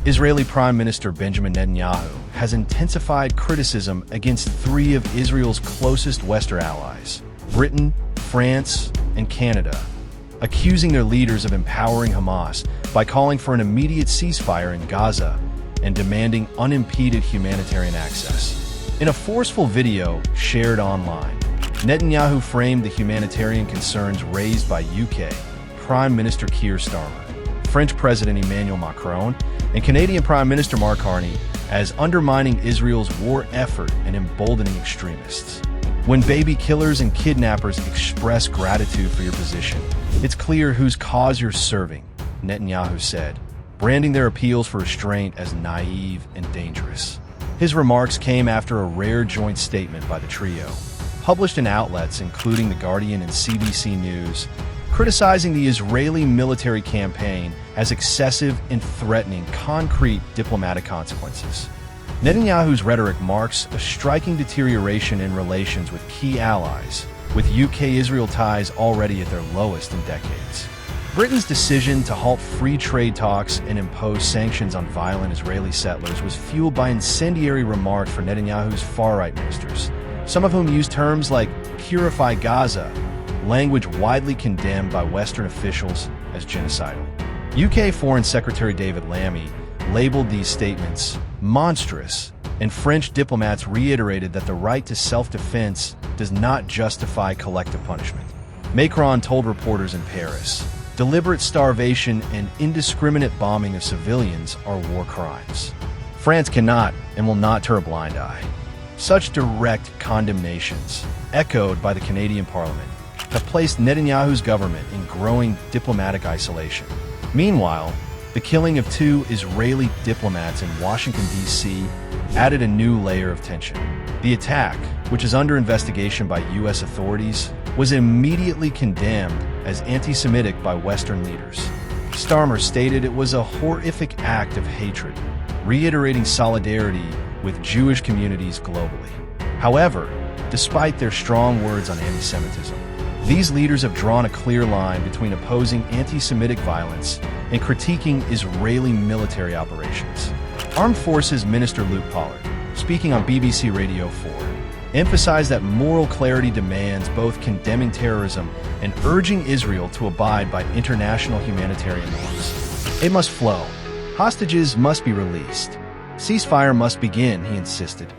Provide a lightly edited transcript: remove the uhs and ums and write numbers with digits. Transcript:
Israeli Prime Minister Benjamin Netanyahu has intensified criticism against three of Israel's closest Western allies, Britain, France, and Canada, accusing their leaders of empowering Hamas by calling for an immediate ceasefire in Gaza and demanding unimpeded humanitarian access. In a forceful video shared online, Netanyahu framed the humanitarian concerns raised by UK Prime Minister Keir Starmer, French President Emmanuel Macron, and Canadian Prime Minister Carney as undermining Israel's war effort and emboldening extremists. When baby killers and kidnappers express gratitude for your position, it's clear whose cause you're serving, Netanyahu said, branding their appeals for restraint as naive and dangerous. His remarks came after a rare joint statement by the trio, published in outlets including The Guardian and CBC News, criticizing the Israeli military campaign as excessive and threatening concrete diplomatic consequences. Netanyahu's rhetoric marks a striking deterioration in relations with key allies, with UK-Israel ties already at their lowest in decades. Britain's decision to halt free trade talks and impose sanctions on violent Israeli settlers was fueled by incendiary remarks from Netanyahu's far-right ministers, some of whom used terms like "purify Gaza," language widely condemned by Western officials as genocidal. UK Foreign Secretary David Lammy labeled these statements monstrous, and French diplomats reiterated that the right to self-defense does not justify collective punishment. Macron told reporters in Paris, "Deliberate starvation and indiscriminate bombing of civilians are war crimes. France cannot and will not turn a blind eye." Such direct condemnations, echoed by the Canadian Parliament, have placed Netanyahu's government in growing diplomatic isolation. Meanwhile, the killing of two Israeli diplomats in Washington, D.C. added a new layer of tension. The attack, which is under investigation by U.S. authorities, was immediately condemned as anti-Semitic by Western leaders. Starmer stated it was a horrific act of hatred, reiterating solidarity with Jewish communities globally. However, despite their strong words on anti-Semitism, these leaders have drawn a clear line between opposing anti-Semitic violence and critiquing Israeli military operations. Armed Forces Minister Luke Pollard, speaking on BBC Radio 4, emphasized that moral clarity demands both condemning terrorism and urging Israel to abide by international humanitarian norms. It must flow. Hostages must be released. Ceasefire must begin, he insisted.